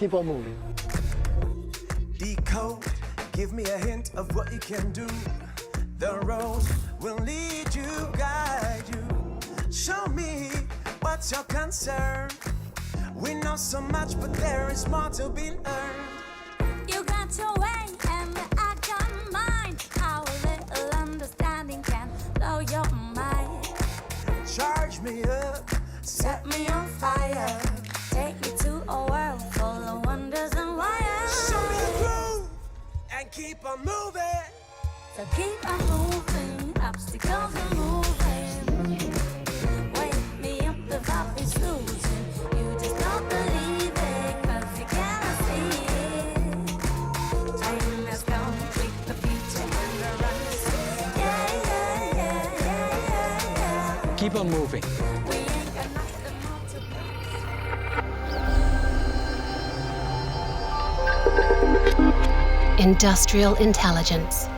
Keep on moving. Decode, give me a hint of what you can do. The road will lead you, guide you. Show me what's your concern. We know so much, but there is more to be learned. You got your way and I got mine. Our little understanding can blow your mind. Charge me up, set me on fire. Take me to a world full of wonders and wires. Show me the groove and keep on moving. So keep on moving, obstacles are moving. Wake me up if I be losing. You just don't believe it, cause you cannot see it. Time has come, treat the future and the run. Yeah, yeah, yeah, yeah, yeah, yeah. Keep on moving. We ain't got nothing more to prove. Industrial intelligence.